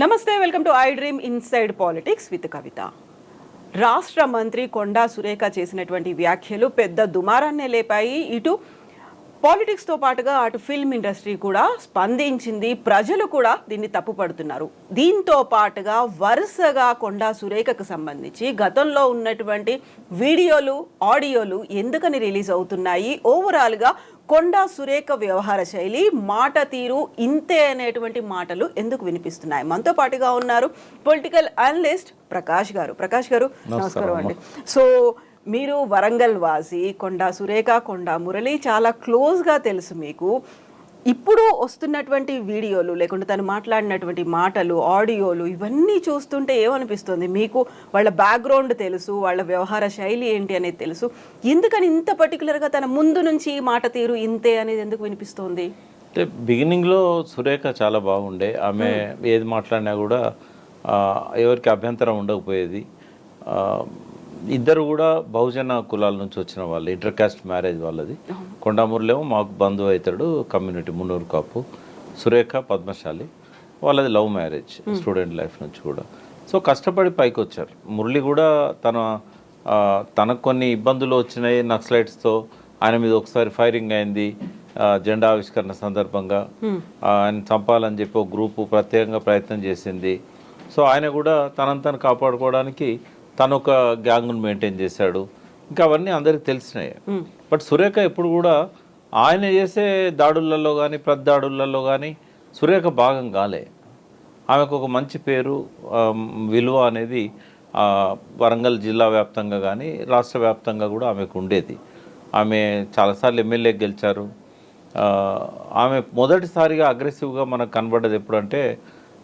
నమస్తే, welcome to I dream inside politics with Kavitha. రాష్ట్ర మంత్రి కొండా సురేఖ చేసినటువంటి వ్యాఖ్యలు పెద్ద దుమారాన్నే లేపాయి. ఇటు పాలిటిక్స్తో పాటుగా అటు ఫిల్మ్ ఇండస్ట్రీ కూడా స్పందించింది. ప్రజలు కూడా దీన్ని తప్పుపడుతున్నారు. దీంతో పాటుగా వరుసగా కొండా సురేఖకు సంబంధించి గతంలో ఉన్నటువంటి వీడియోలు, ఆడియోలు ఎందుకని రిలీజ్ అవుతున్నాయి, ఓవరాల్గా కొండా సురేఖ వ్యవహార శైలి, మాట తీరు ఇంతే అనేటువంటి మాటలు ఎందుకు వినిపిస్తున్నాయి? మనతో పాటుగా ఉన్నారు పొలిటికల్ అనలిస్ట్ ప్రకాష్ గారు. ప్రకాష్ గారు నమస్కారం అండి. సో మీరు వరంగల్ వాసి, కొండా సురేఖ, కొండా మురళి చాలా క్లోజ్గా తెలుసు మీకు. ఇప్పుడు వస్తున్నటువంటి వీడియోలు లేకుంటే తను మాట్లాడినటువంటి మాటలు, ఆడియోలు ఇవన్నీ చూస్తుంటే ఏమనిపిస్తుంది మీకు? వాళ్ళ బ్యాక్గ్రౌండ్ తెలుసు, వాళ్ళ వ్యవహార శైలి ఏంటి అనేది తెలుసు. ఎందుకని ఇంత పర్టికులర్గా తన ముందు నుంచి మాట తీరు ఇంతే అనేది ఎందుకు వినిపిస్తోంది? అంటే బిగినింగ్లో సురేఖ చాలా బాగుండే. ఆమె ఏది మాట్లాడినా కూడా ఎవరికి అభ్యంతరం ఉండకపోయేది. ఇద్దరు కూడా బహుజన కులాల నుంచి వచ్చిన వాళ్ళు, ఇంటర్ కాస్ట్ మ్యారేజ్ వాళ్ళది. కొండామూరులేమో మాకు బంధువు అవుతాడు, కమ్యూనిటీ మున్నూరు కాపు. సురేఖ పద్మశాలి, వాళ్ళది లవ్ మ్యారేజ్, స్టూడెంట్ లైఫ్ నుంచి కూడా. సో కష్టపడి పైకి వచ్చారు. మురళి కూడా తనకు కొన్ని ఇబ్బందులు వచ్చినాయి నక్సలైట్స్తో. ఆయన మీద ఒకసారి ఫైరింగ్ అయింది జెండా ఆవిష్కరణ సందర్భంగా. ఆయన చంపాలని చెప్పి ఒక గ్రూపు ప్రత్యేకంగా ప్రయత్నం చేసింది. సో ఆయన కూడా తనను కాపాడుకోవడానికి తను ఒక గ్యాంగ్ను మెయింటైన్ చేశాడు. ఇంకా అవన్నీ అందరికి తెలిసినాయి. బట్ సురేఖ ఎప్పుడు కూడా ఆయన చేసే దాడులలో కానీ దాడులలో కానీ సురేఖ భాగం కాలే. ఆమెకు ఒక మంచి పేరు, విలువ అనేది వరంగల్ జిల్లా వ్యాప్తంగా కానీ రాష్ట్ర వ్యాప్తంగా కూడా ఆమెకు ఉండేది. ఆమె చాలాసార్లు ఎమ్మెల్యే గెలిచారు. ఆమె మొదటిసారిగా అగ్రెసివ్గా మనకు కనబడ్డది ఎప్పుడంటే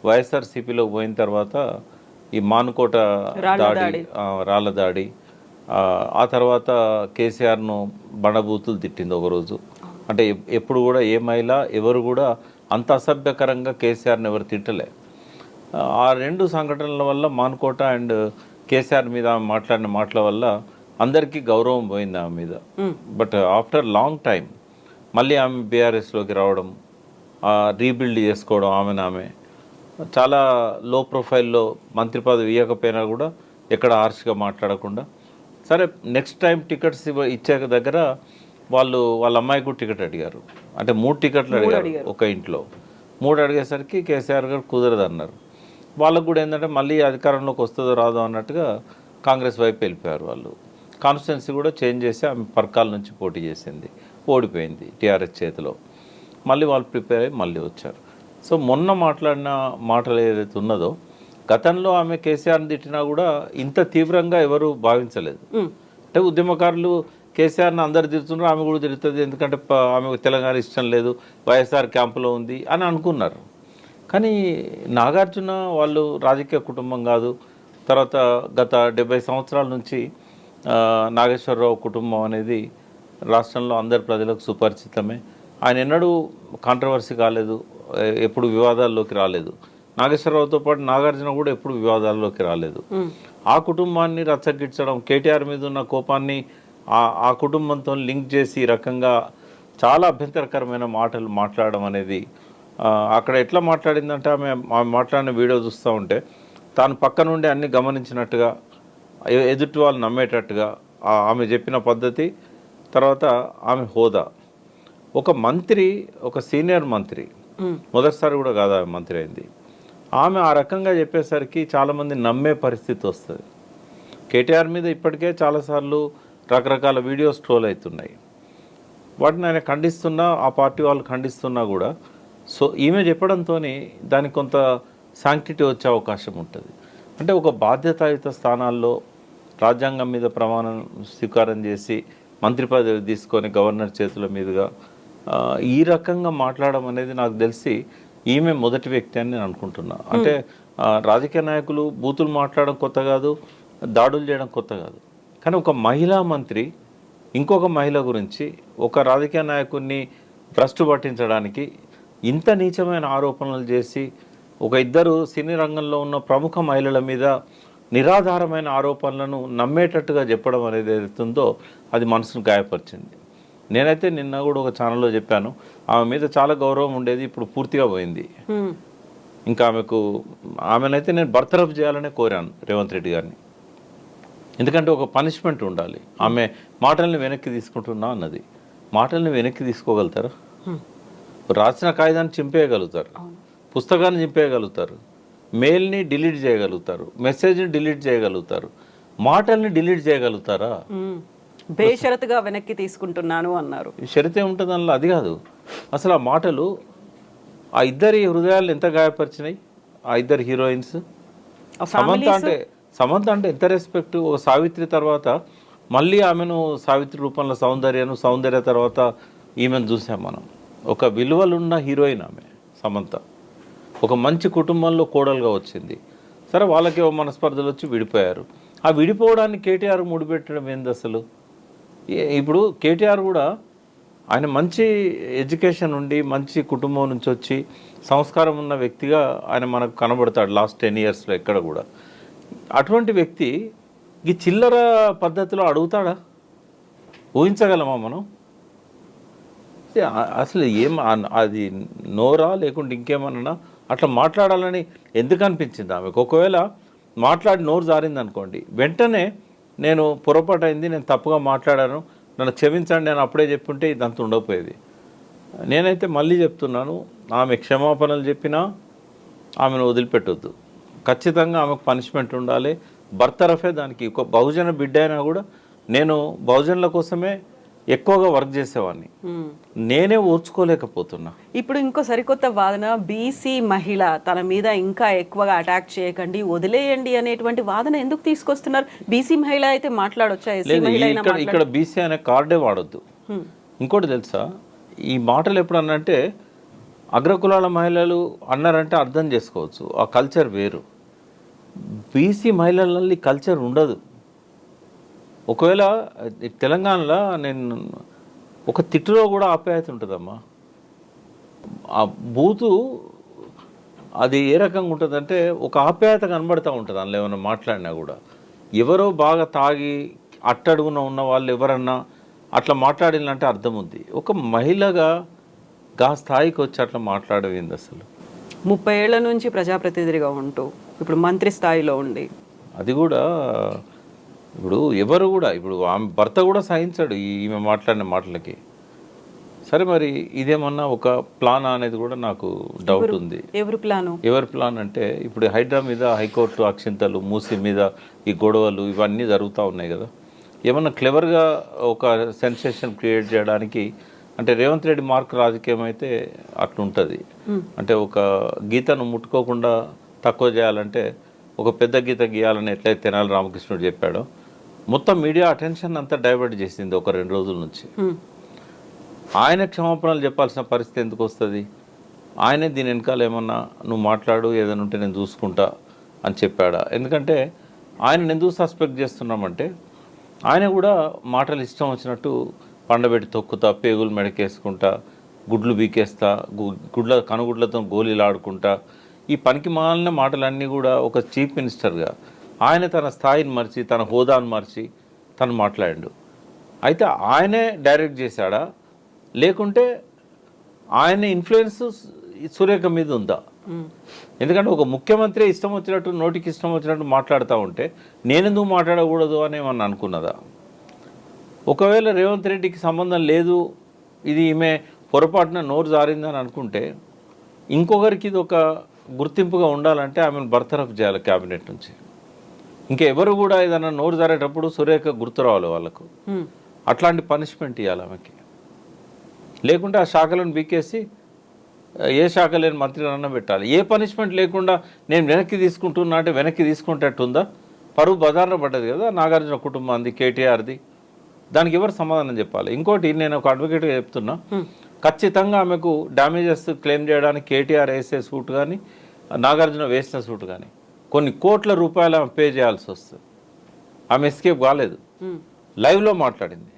వైఎస్ఆర్సీపీలోకి పోయిన తర్వాత ఈ మానుకోట దాడి, రాళ్ళ దాడి. ఆ తర్వాత కేసీఆర్ను బండబూతులు తిట్టింది ఒకరోజు. అంటే ఎప్పుడు కూడా ఏ మహిళ ఎవరు కూడా అంత అసభ్యకరంగా కేసీఆర్ని ఎవరు తిట్టలే. ఆ రెండు సంఘటనల వల్ల మానుకోట అండ్ కేసీఆర్ మీద మాట్లాడిన మాటల వల్ల అందరికీ గౌరవం పోయింది ఆమె మీద. బట్ ఆఫ్టర్ లాంగ్ టైం మళ్ళీ ఆమె బీఆర్ఎస్లోకి రావడం, రీబిల్డ్ చేసుకోవడం, ఆమె చాలా లో ప్రొఫైల్లో మంత్రి పదవి ఇవ్వకపోయినా కూడా ఎక్కడ హార్ష్గా మాట్లాడకుండా, సరే నెక్స్ట్ టైం టికెట్స్ ఇచ్చే దగ్గర వాళ్ళ అమ్మాయి కూడా టికెట్ అడిగారు. అంటే 3 టికెట్లు అడిగారు ఒక ఇంట్లో. 3 అడిగేసరికి కేసీఆర్ గారు కుదరదు అన్నారు. వాళ్ళకు కూడా ఏంటంటే మళ్ళీ అధికారంలోకి వస్తుందో రాదో అన్నట్టుగా కాంగ్రెస్ వైపు వెళ్ళిపోయారు. వాళ్ళు కాన్స్టిట్యున్సీ కూడా చేంజ్ చేసి ఆమె పర్కాల నుంచి పోటీ చేసింది, ఓడిపోయింది టీఆర్ఎస్ చేతిలో. మళ్ళీ వాళ్ళు ప్రిపేర్ అయ్యి మళ్ళీ వచ్చారు. సో మొన్న మాట్లాడిన మాటలు ఏదైతే ఉన్నదో, గతంలో ఆమె కేసీఆర్ని తిట్టినా కూడా ఇంత తీవ్రంగా ఎవరు భావించలేదు. అంటే ఉద్యమకారులు కేసీఆర్ని అందరు తిడుతున్నారు, ఆమె కూడా తిడుతుంది, ఎందుకంటే ఆమెకు తెలంగాణ ఇష్టం లేదు, వైఎస్ఆర్ క్యాంపులో ఉంది అని అనుకున్నారు. కానీ నాగార్జున వాళ్ళు రాజకీయ కుటుంబం కాదు. తర్వాత గత 70 సంవత్సరాల నుంచి నాగేశ్వరరావు కుటుంబం అనేది రాష్ట్రంలో అందరి ప్రజలకు సుపరిచితమే. ఆయన ఎన్నడూ కాంట్రవర్సీ కాలేదు, ఎప్పుడు వివాదాల్లోకి రాలేదు. నాగేశ్వరరావుతో పాటు నాగార్జున కూడా ఎప్పుడు వివాదాల్లోకి రాలేదు. ఆ కుటుంబాన్ని రచ్చగిచ్చడం, కేటీఆర్ మీద ఉన్న కోపాన్ని ఆ కుటుంబంతో లింక్ చేసి ఈ రకంగా చాలా అభ్యంతరకరమైన మాటలు మాట్లాడడం అనేది, అక్కడ ఎట్లా మాట్లాడిందంటే ఆమె మాట్లాడిన వీడియో చూస్తూ ఉంటే తాను పక్క నుండి అన్ని గమనించినట్టుగా, ఎదుటి వాళ్ళు నమ్మేటట్టుగా ఆమె చెప్పిన పద్ధతి, తర్వాత ఆమె హోదా. ఒక మంత్రి, ఒక సీనియర్ మంత్రి, మొదటిసారి కూడా కాదు ఆమె మంత్రి అయింది. ఆమె ఆ రకంగా చెప్పేసరికి చాలామంది నమ్మే పరిస్థితి వస్తుంది. కేటీఆర్ మీద ఇప్పటికే చాలాసార్లు రకరకాల వీడియోస్ ట్రోల్ అవుతున్నాయి. వాటిని ఆయన ఖండిస్తున్నా, ఆ పార్టీ వాళ్ళు ఖండిస్తున్నా కూడా సో ఈమె చెప్పడంతో దానికి కొంత శాంక్టిటీ వచ్చే అవకాశం ఉంటుంది. అంటే ఒక బాధ్యతాయుత స్థానాల్లో రాజ్యాంగం మీద ప్రమాణం స్వీకారం చేసి మంత్రి పదవి తీసుకొని గవర్నర్ చేతుల మీదుగా ఈ రకంగా మాట్లాడడం అనేది నాకు తెలిసి ఈమె మొదటి వ్యక్తి అని నేను అనుకుంటున్నా. అంటే రాజకీయ నాయకులు బూతులు మాట్లాడడం కొత్త కాదు, దాడులు చేయడం కొత్త కాదు. కానీ ఒక మహిళా మంత్రి ఇంకొక మహిళ గురించి, ఒక రాజకీయ నాయకుడిని భ్రష్టు పట్టించడానికి ఇంత నీచమైన ఆరోపణలు చేసి, ఒక ఇద్దరు సినీ రంగంలో ఉన్న ప్రముఖ మహిళల మీద నిరాధారమైన ఆరోపణలను నమ్మేటట్టుగా చెప్పడం అనేది ఏదైతుందో అది మనసును గాయపరిచింది. నేనైతే నిన్న కూడా ఒక ఛానల్లో చెప్పాను, ఆమె మీద చాలా గౌరవం ఉండేది, ఇప్పుడు పూర్తిగా పోయింది. ఇంకా ఆమెనైతే నేను బర్తరఫ్ చేయాలనే కోరాను రేవంత్ రెడ్డి గారిని. ఎందుకంటే ఒక పనిష్మెంట్ ఉండాలి. ఆమె మాటల్ని వెనక్కి తీసుకుంటున్నా అన్నది. మాటల్ని వెనక్కి తీసుకోగలుగుతారా? రాసిన కాగితాన్ని చింపేయగలుగుతారు, పుస్తకాన్ని చింపేయగలుగుతారు, మెయిల్ని డిలీట్ చేయగలుగుతారు, మెసేజ్ని డిలీట్ చేయగలుగుతారు, మాటల్ని డిలీట్ చేయగలుగుతారా? బేషరతుగా వెనక్కి తీసుకుంటున్నాను అన్నారు. షరతే ఉంటుంది అందులో. అది కాదు అసలు. ఆ మాటలు ఆ ఇద్దరి హృదయాలు ఎంత గాయపరిచినాయి. ఆ ఇద్దరు హీరోయిన్స్. సమంత అంటే ఎంత రెస్పెక్ట్. ఒక సావిత్రి తర్వాత మళ్ళీ ఆమెను సావిత్రి రూపంలో సౌందర్య తర్వాత ఈమెను చూసాం మనం. ఒక విలువలున్న హీరోయిన్ ఆమె సమంత. ఒక మంచి కుటుంబంలో కోడలుగా వచ్చింది. సరే, వాళ్ళకి మనస్పర్ధలు వచ్చి విడిపోయారు. ఆ విడిపోవడానికి కేటీఆర్ ముడిపెట్టడం ఏంది అసలు? ఇప్పుడు కేటీఆర్ కూడా ఆయన మంచి ఎడ్యుకేషన్ ఉండి మంచి కుటుంబం నుంచి వచ్చి సంస్కారం ఉన్న వ్యక్తిగా ఆయన మనకు కనబడతాడు లాస్ట్ 10 yearsలో ఎక్కడ కూడా. అటువంటి వ్యక్తి ఈ చిల్లర పద్ధతిలో అడుగుతాడా? ఊహించగలమా మనం? అసలు అది నోరా లేకుంటే ఇంకేమన్నా అట్లా మాట్లాడాలని ఎందుకు అనిపించింది ఆమెకు? ఒకవేళ మాట్లాడి నోరు జారింది అనుకోండి, వెంటనే నేను పొరపాటు అయింది, నేను తప్పుగా మాట్లాడాను, నన్ను క్షమించండి నేను అప్పుడే చెప్పుంటే ఇదంతా ఉండకపోయేది. నేనైతే మళ్ళీ చెప్తున్నాను, ఆమె క్షమాపణలు చెప్పినా ఆమెను వదిలిపెట్టొద్దు. ఖచ్చితంగా ఆమెకు పనిష్మెంట్ ఉండాలి. బర్తరఫే దానికి. ఒక బహుజన బిడ్డ అయినా కూడా నేను బహుజనుల కోసమే ఎక్కువగా వర్క్ చేసేవాడిని. నేనే ఓర్చుకోలేకపోతున్నా. ఇప్పుడు ఇంకో సరికొత్త వాదన, బీసీ మహిళ తన మీద ఇంకా ఎక్కువగా అటాక్ చేయకండి, వదిలేయండి అనేటువంటి వాదన ఎందుకు తీసుకొస్తున్నారు? బీసీ మహిళ అయితే మాట్లాడొచ్చా? ఇక్కడ బీసీ అనే కార్డే వాడొద్దు. ఇంకోటి తెలుసా, ఈ మాటలు ఎప్పుడు అన్నంటే అగ్రకులాల మహిళలు అన్నారంటే అర్థం చేసుకోవచ్చు, ఆ కల్చర్ వేరు. బీసీ మహిళలలో కల్చర్ ఉండదు. ఒకవేళ తెలంగాణలో నేను ఒక తిట్టులో కూడా ఆప్యాయత ఉంటుందమ్మా. ఆ బూతు అది ఏ రకంగా ఉంటుందంటే ఒక ఆప్యాయత కనబడుతూ ఉంటుంది అందులో ఏమైనా మాట్లాడినా కూడా. ఎవరో బాగా తాగి అట్టడుగున ఉన్న వాళ్ళు ఎవరన్నా అట్లా మాట్లాడినంటే అర్థం ఉంది. ఒక మహిళగా గా స్థాయికి వచ్చి అట్లా మాట్లాడేది అసలు. 30 ఏళ్ల నుంచి ప్రజాప్రతినిధిగా ఉంటూ ఇప్పుడు మంత్రి స్థాయిలో ఉండి అది కూడా ఇప్పుడు ఎవరు కూడా ఇప్పుడు ఆమె భర్త కూడా సహించాడు ఈమె మాట్లాడిన మాటలకి. సరే, మరి ఇదేమన్నా ఒక ప్లాన్ అనేది కూడా నాకు డౌట్ ఉంది. ఎవరి ప్లాన్ అంటే ఇప్పుడు హైడ్రా మీద హైకోర్టు అక్షింతలు, మూసి మీద ఈ గొడవలు ఇవన్నీ జరుగుతూ ఉన్నాయి కదా. ఏమన్నా క్లెవర్గా ఒక సెన్సేషన్ క్రియేట్ చేయడానికి, అంటే రేవంత్ రెడ్డి మార్క్ రాజకీయం అయితే అట్లుంటుంది. అంటే ఒక గీతను ముట్టుకోకుండా తక్కువ చేయాలంటే ఒక పెద్ద గీత గీయాలని ఎట్లయితే తెనాలి రామకృష్ణుడు చెప్పాడో, మొత్తం మీడియా అటెన్షన్ అంతా డైవర్ట్ చేసింది ఒక 2 రోజుల నుంచి. ఆయన క్షమాపణలు చెప్పాల్సిన పరిస్థితి ఎందుకు వస్తుంది? ఆయనే దీని వెనకాల ఏమన్నా నువ్వు మాట్లాడు, ఏదైనా ఉంటే నేను చూసుకుంటా అని చెప్పాడా? ఎందుకంటే ఆయన ఎందుకు సస్పెక్ట్ చేస్తున్నామంటే ఆయన కూడా మాటలు ఇష్టం వచ్చినట్టు పండబెట్టి తొక్కుతా, పేగులు మెడకేసుకుంటా, గుడ్లు బీకేస్తా, కనుగుడ్లతో గోళీలు ఆడుకుంటా, ఈ పనికి మాలిన మాటలన్నీ కూడా ఒక చీఫ్ మినిస్టర్గా ఆయన తన స్థాయిని మర్చి, తన హోదాను మర్చి తను మాట్లాడాడు. అయితే ఆయనే డైరెక్ట్ చేశాడా, లేకుంటే ఆయన ఇన్ఫ్లుయెన్స్ సురేఖ మీద ఉందా? ఎందుకంటే ఒక ముఖ్యమంత్రి ఇష్టం వచ్చినట్టు, నోటికి ఇష్టం వచ్చినట్టు మాట్లాడుతూ ఉంటే నేనెందుకు మాట్లాడకూడదు అని ఏమన్నా అనుకున్నదా? ఒకవేళ రేవంత్ రెడ్డికి సంబంధం లేదు, ఇది ఈమె పొరపాటున నోరు జారిందని అనుకుంటే, ఇంకొకరికి ఇది ఒక గుర్తింపుగా ఉండాలంటే ఆమెను బర్తరఫ్ చేయాలి క్యాబినెట్ నుంచి. ఇంకెవరు కూడా ఏదైనా నోరు జారేటప్పుడు సురేఖ గుర్తు రావాలి వాళ్ళకు. అట్లాంటి పనిష్మెంట్ ఇవ్వాలి ఆమెకి. లేకుంటే ఆ శాఖలను బీకేసి ఏ శాఖ లేని మంత్రిని పెట్టాలి. ఏ పనిష్మెంట్ లేకుండా నేను వెనక్కి తీసుకుంటున్నా అంటే వెనక్కి తీసుకుంటట్టుందా? పరువు బజార్న పడ్డది కదా నాగార్జున కుటుంబాన్ని, కేటీఆర్ది. దానికి ఎవరు సమాధానం చెప్పాలి? ఇంకోటి, నేను ఒక అడ్వకేట్గా చెప్తున్నా, ఖచ్చితంగా ఆమెకు డ్యామేజెస్ క్లెయిమ్ చేయడానికి కేటీఆర్ వేసే సూట్ కానీ, నాగార్జున వేసిన సూట్ కానీ కొన్ని కోట్ల రూపాయలు ఆమె పే చేయాల్సి వస్తుంది. ఆమె ఎస్కేప్ కాలేదు, లైవ్లో మాట్లాడింది,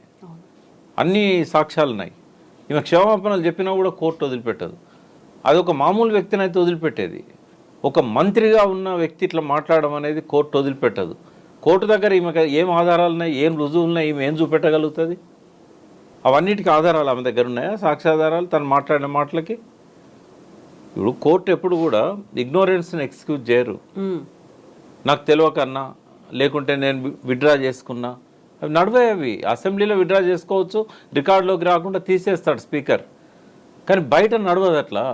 అన్ని సాక్ష్యాలు ఉన్నాయి. ఈమె క్షమాపణలు చెప్పినా కూడా కోర్టు వదిలిపెట్టదు. అది ఒక మామూలు వ్యక్తిని అయితే వదిలిపెట్టేది, ఒక మంత్రిగా ఉన్న వ్యక్తి ఇట్లా మాట్లాడడం అనేది కోర్టు వదిలిపెట్టదు. కోర్టు దగ్గర ఈమె ఏం ఆధారాలు ఉన్నాయి, ఏం రుజువులు ఉన్నాయి, ఈమె ఏం చూపెట్టగలుగుతుంది? అవన్నిటికీ ఆధారాలు ఆమె దగ్గర ఉన్నాయా? సాక్ష్యాధారాలు తను మాట్లాడిన మాటలకి? ఇప్పుడు కోర్టు ఎప్పుడు కూడా ఇగ్నోరెన్స్ని ఎక్స్క్యూజ్ చేయరు. నాకు తెలియకన్నా, లేకుంటే నేను విత్డ్రా చేసుకున్నా, అవి నడివే. అవి అసెంబ్లీలో విత్డ్రా చేసుకోవచ్చు, రికార్డులోకి రాకుండా తీసేస్తాడు స్పీకర్, కానీ బయట నడవదు అట్లా.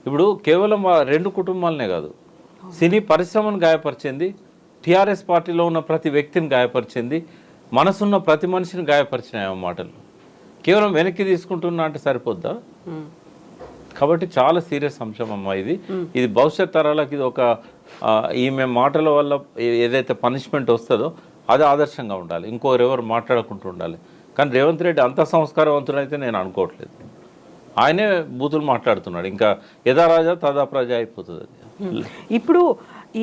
ఇప్పుడు కేవలం ఆ 2 కుటుంబాలనే కాదు, సినీ పరిశ్రమను గాయపరిచింది, టీఆర్ఎస్ పార్టీలో ఉన్న ప్రతి వ్యక్తిని గాయపరిచింది, మనసున్న ప్రతి మనిషిని గాయపరిచినాయి ఆ మాటలు. కేవలం వెనక్కి తీసుకుంటున్నా అంటే సరిపోద్దా? కాబట్టి చాలా సీరియస్ అంశం అమ్మా ఇది. ఇది భవిష్యత్ తరాలకు ఇది ఒక ఈమె మాటల వల్ల ఏదైతే పనిష్మెంట్ వస్తుందో అది ఆదర్శంగా ఉండాలి, ఇంకోరెవరు మాట్లాడకుండా ఉండాలి. కానీ రేవంత్ రెడ్డి అంత సంస్కారవంతుడైతే నేను అనుకోవట్లేదు. ఆయనే బూతులు మాట్లాడుతున్నాడు, ఇంకా యథా రాజా తదా ప్రజ అయిపోతుంది. ఇప్పుడు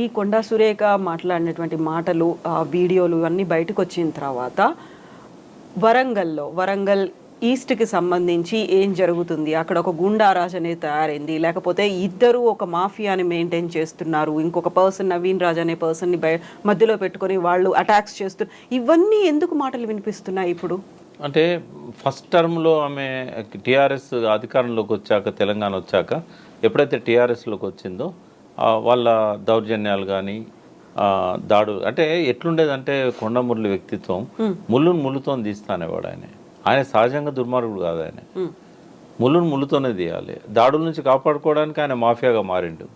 ఈ కొండా సురేఖ మాట్లాడినటువంటి మాటలు, వీడియోలు ఇవన్నీ బయటకు వచ్చిన తర్వాత వరంగల్ ఈస్ట్కి సంబంధించి ఏం జరుగుతుంది, అక్కడ ఒక గుండారాజ్ అనేది తయారైంది, లేకపోతే ఇద్దరు ఒక మాఫియాని మెయింటైన్ చేస్తున్నారు, ఇంకొక పర్సన్ నవీన్ రాజ్ అనే పర్సన్ని మధ్యలో పెట్టుకొని వాళ్ళు అటాక్స్ చేస్తున్నారు, ఇవన్నీ ఎందుకు మాటలు వినిపిస్తున్నాయి ఇప్పుడు? అంటే ఫస్ట్ టర్మ్లో ఆమె టీఆర్ఎస్ అధికారంలోకి వచ్చాక, తెలంగాణ వచ్చాక ఎప్పుడైతే టీఆర్ఎస్లోకి వచ్చిందో వాళ్ళ దౌర్జన్యాలు కానీ దాడు అంటే ఎట్లుండేదంటే, కొండమురళి వ్యక్తిత్వం ముళ్ళుతో తీస్తానేవాడు. ఆయన సహజంగా దుర్మార్గుడు కాదు. ఆయన ముళ్ళుతోనే తీయాలి. దాడుల నుంచి కాపాడుకోవడానికి ఆయన మాఫియాగా మారిండు,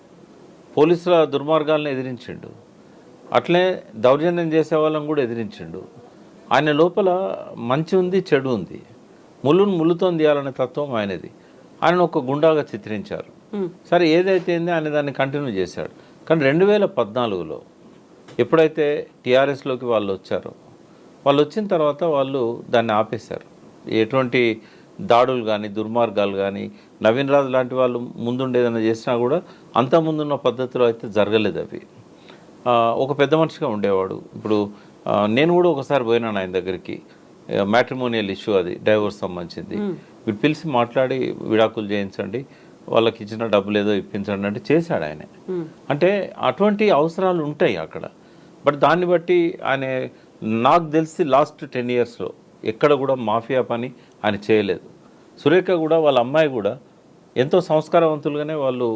పోలీసుల దుర్మార్గాలను ఎదిరించిండు, అట్లే దౌర్జన్యం చేసే వాళ్ళని కూడా ఎదిరించిండు. ఆయన లోపల మంచి ఉంది, చెడు ఉంది. ముళ్ళుతో తీయాలనే తత్వం ఆయనది. ఆయన ఒక గుండాగా చిత్రించారు. సరే, ఏదైతే ఆయన దాన్ని కంటిన్యూ చేశాడు. కానీ 2014లో ఎప్పుడైతే టీఆర్ఎస్లోకి వాళ్ళు వచ్చారో, వాళ్ళు వచ్చిన తర్వాత వాళ్ళు దాన్ని ఆపేశారు. ఎటువంటి దాడులు కానీ, దుర్మార్గాలు కానీ, నవీన్ రాజు లాంటి వాళ్ళు ముందుండేదన్నా చేసినా కూడా అంత ముందున్న పద్ధతిలో అయితే జరగలేదు అవి. ఒక పెద్ద మనిషిగా ఉండేవాడు. ఇప్పుడు నేను కూడా ఒకసారి పోయినాను ఆయన దగ్గరికి, మ్యాట్రిమోనియల్ ఇష్యూ, అది డైవోర్స్ సంబంధించింది. వీడు పిలిచి మాట్లాడి విడాకులు చేయించండి, వాళ్ళకి ఇచ్చిన డబ్బులు ఏదో ఇప్పించండి అంటే చేశాడు ఆయన. అంటే అటువంటి అవసరాలు ఉంటాయి అక్కడ. బట్ దాన్ని బట్టి ఆయన, నాకు తెలిసి లాస్ట్ 10 yearsలో ఎక్కడ కూడా మాఫియా పని ఆయన చేయలేదు. సురేఖ కూడా, వాళ్ళ అమ్మాయి కూడా ఎంతో సంస్కారవంతులుగానే వాళ్ళు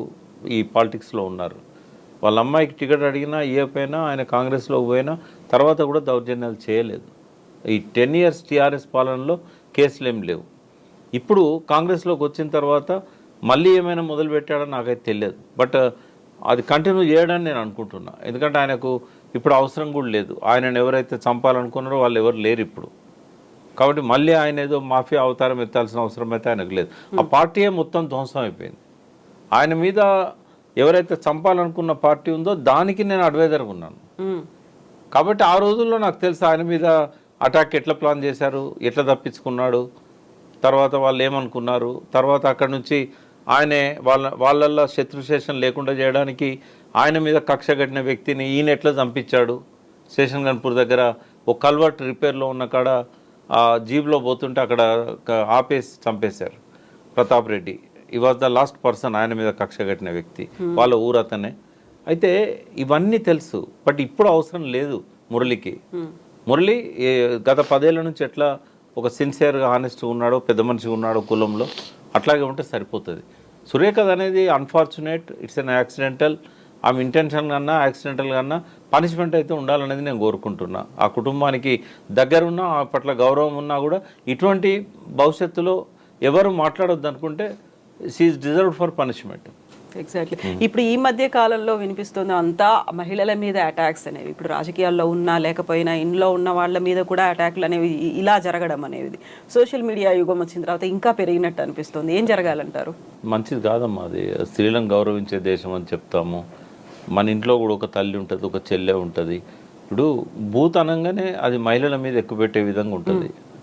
ఈ పాలిటిక్స్లో ఉన్నారు. వాళ్ళ అమ్మాయికి టికెట్ అడిగినా ఇవ్వకపోయినా, ఆయన కాంగ్రెస్లోకి పోయినా తర్వాత కూడా దౌర్జన్యాలు చేయలేదు. ఈ 10 years టీఆర్ఎస్ పాలనలో కేసులు ఏం లేవు. ఇప్పుడు కాంగ్రెస్లోకి వచ్చిన తర్వాత మళ్ళీ ఏమైనా మొదలు పెట్టాడో నాకైతే తెలియదు. బట్ అది కంటిన్యూ చేయడాన్ని నేను అనుకుంటున్నా. ఎందుకంటే ఆయనకు ఇప్పుడు అవసరం కూడా లేదు. ఆయనను ఎవరైతే చంపాలనుకున్నారో వాళ్ళు ఎవరు లేరు ఇప్పుడు. కాబట్టి మళ్ళీ ఆయన ఏదో మాఫియా అవతారం ఎత్తాల్సిన అవసరం అయితే ఆయనకు లేదు. ఆ పార్టీయే మొత్తం ధ్వంసం అయిపోయింది. ఆయన మీద ఎవరైతే చంపాలనుకున్న పార్టీ ఉందో దానికి నేను అడ్వైజర్గా ఉన్నాను. కాబట్టి ఆ రోజుల్లో నాకు తెలుసు ఆయన మీద అటాక్ ఎట్లా ప్లాన్ చేశారు, ఎట్లా తప్పించుకున్నాడు, తర్వాత వాళ్ళు ఏమనుకున్నారు, తర్వాత అక్కడి నుంచి ఆయనే వాళ్ళల్లో శత్రుశేషం లేకుండా చేయడానికి ఆయన మీద కక్ష కట్టిన వ్యక్తిని ఈయన ఎట్లా చంపించాడు. స్టేషన్ గన్పూర్ దగ్గర ఒక కల్వర్ట్ రిపేర్లో ఉన్న కాడ జీబ్లో పోతుంటే అక్కడ ఆపేసి చంపేశారు ప్రతాప్ రెడ్డి. ఈ వాజ్ ద లాస్ట్ పర్సన్ ఆయన మీద కక్ష కట్టిన వ్యక్తి, వాళ్ళ ఊరు అతనే. అయితే ఇవన్నీ తెలుసు. బట్ ఇప్పుడు అవసరం లేదు మురళికి. మురళి గత 10 ఏళ్ల నుంచి ఎట్లా ఒక సిన్సియర్గా హానెస్ట్గా ఉన్నాడో, పెద్ద మనిషిగా ఉన్నాడో కులంలో, అట్లాగే ఉంటే సరిపోతుంది. సురేఖ అనేది అన్ఫార్చునేట్, ఇట్స్ అన్ యాక్సిడెంటల్. ఆమె ఇంటెన్షన్ కన్నా యాక్సిడెంటల్ కన్నా పనిష్మెంట్ అయితే ఉండాలనేది నేను కోరుకుంటున్నా. ఆ కుటుంబానికి దగ్గరున్నా, ఆ పట్ల గౌరవం ఉన్నా కూడా ఇటువంటి భవిష్యత్తులో ఎవరు మాట్లాడొద్దు అనుకుంటే she is deserved for punishment. Exactly. ఇప్పుడు ఈ మధ్య కాలంలో వినిపిస్తుంది అంతా మహిళల మీద అటాక్స్ అనేవి. ఇప్పుడు రాజకీయాల్లో ఉన్నా లేకపోయినా ఇంట్లో ఉన్న వాళ్ళ మీద కూడా అటాక్లు అనేవి ఇలా జరగడం అనేది సోషల్ మీడియా యుగం వచ్చిన తర్వాత ఇంకా పెరిగినట్టు అనిపిస్తుంది. ఏం జరగాలంటారు? మంచిది కాదమ్మా అది. స్త్రీలను గౌరవించే దేశం అని చెప్తాము. మన ఇంట్లో కూడా ఒక తల్లి ఉంటుంది, ఒక చెల్లె ఉంటుంది. ఇప్పుడు భూతనంగానే అది మహిళల మీద ఎక్కువ పెట్టే విధంగా ఉంటుంది.